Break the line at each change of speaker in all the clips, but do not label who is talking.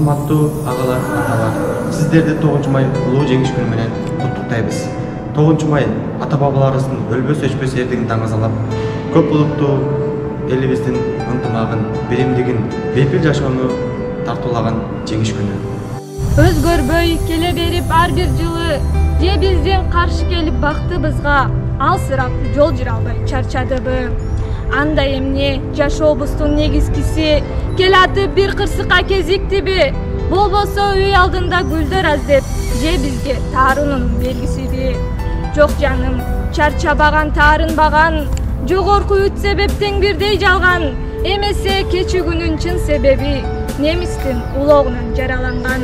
Урматтуу агалар, аталар, сиздерди 9 май улуу жеңиш күнү менен куттуктайбыз. 9 май ата-бабаларыбыздын өлбөс өчпөс эрдигин таңазалап, көп улуттуу элибиздин ынтымагын, биримдигин, бейпил жашоону тартуулаган жеңиш күнү.
Өзгөрбөй келе берип ар бир жылы же бизден каршы келип бактыбызга алсырап жол жүрө албай чарчадыбы? Андай эмне жашообуздун негизгиси келатып бир кырсыкка кезиктиби? Болбосо үй алдында гүлдөр аздеп же бизге таарынын белгисиби? Жок жаным, чарчабаган, таарынбаган, жогорку 3 себептен бирдей жалган. Эмесе кечүүгүнүн чын себеби немистин улогунан жараланган.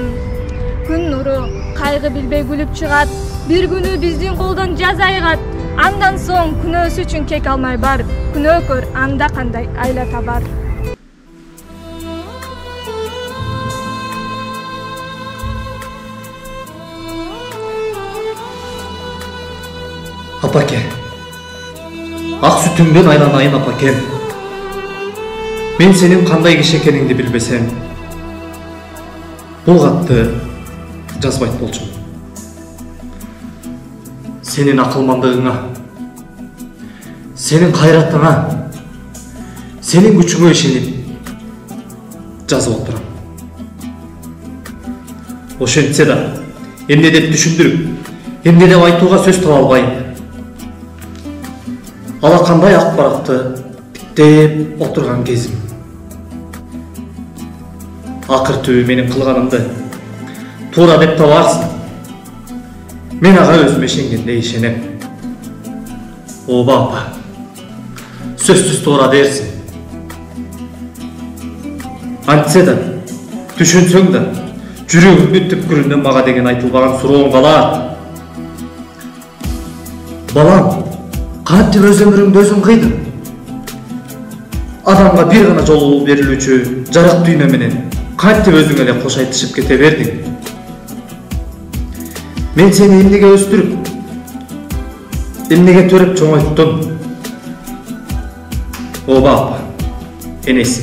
Күн нуру кайгы билбей күлүп чыгат, бир күнү биздин колдон жаза айгат. Андан соң күнөөсү үчүн кек алмай бар, күнөөкөр анда кандай айла табар.
Апаке, ак сүтүмдөн айланайын апакем. Мен сенин кандай киши экениңди билбесем, бул катты жазбайт болчумун. Senin akılmandığına, senin hayratına, senin güçüne işenip жазып отурам. Ошентсе да, эмне деп түшүндүрүп, эмне деп айтууга сөз таба албайм. Алакандай акпаратты тиктеп отурган кезим. Акыр түбү менин кылганымды туура деп табарсың. Мен ага өзүмө ишенгенде ишенем. Оба апа, сөзсүз туура дерсиң. Антсе да, түшүнсөң да, жүрөгүмдүн түпкүрүндөн мага деген айтылбаган сурооң калат. Балам, кантип өз өмүрүңдү өзүң кыйдың? Адамга бир гана жолу берилүүчү жарык дүйнө менен кантип өзүң эле кош айтышып кете бердиң? Мен сени эмнеге өстүрүп, эмнеге төрөп чоңойттум? Оба апа, энеси,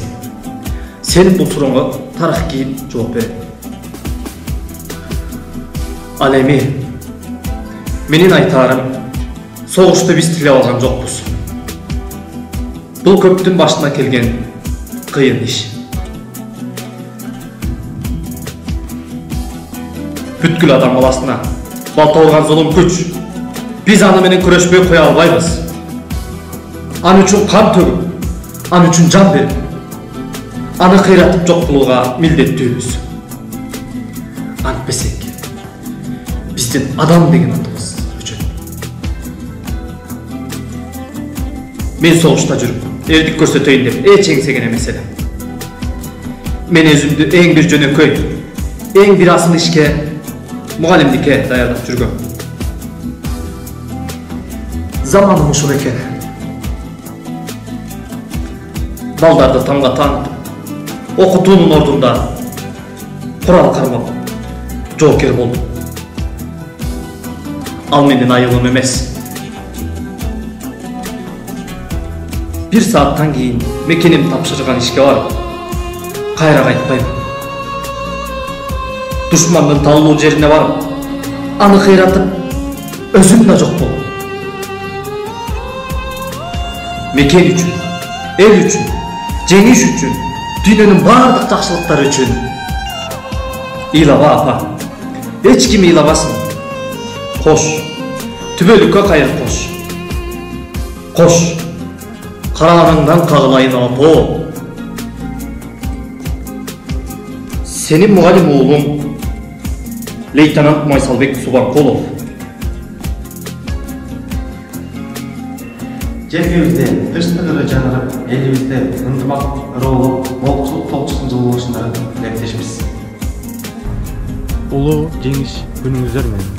сен бул сурооңо тарых кийип жооп бер. Ал эми менин айтаарым, согушту биз тилеп алган жокпуз. Бул көптүн башына келген кыйын иш. Бүткүл адам баласына балта урган зулум күч. Биз аны менен күрөшпөй кое албайбыз. Аны үчүн кан төгүп, аны үчүн жан берип, аны кыйратып жок кылууга милдеттүүбүз. Антпесек, биздин адам деген атыбыз өчөт. Мен согушта жүрүп, эрдик көрсөтөйүн деп эч эңсеген эмес элем. Мен өзүмдү эң бир жөнөкөй, эң бир асыл ишке мугалимдикке даярдап жүргөм. Заманым ушул экен. Балдарды тамга таанытып, окутуунун ордунда курал кармап, жоокер болдум. Ал менин айылым эмес. Бир сааттан кийин мекеним тапшырган ишке барып, кайра кайтпайм. Душмандын талуу жерине барып, аны кыйратып, өзүм да жок болдум. Мекен үчүн, эл үчүн, жеңиш үчүн, дүйнөнүн бардык жакшылыктары үчүн. Ыйлаба апа, эч ким ыйлабасын. Кош, түбөлүккө кайыр кош. Кош, караганыңдан кагылайын апо. Сенин мугалим уулуң лейтенант Майсалбек Субанкулов.
Жерибизде тынчтыгы жаңырып, элибизде ынтымак ыруулук, молчулук толчусун жылуу болушуна тилектешпиз. Улуу жеңиш күнүңүздөр менен.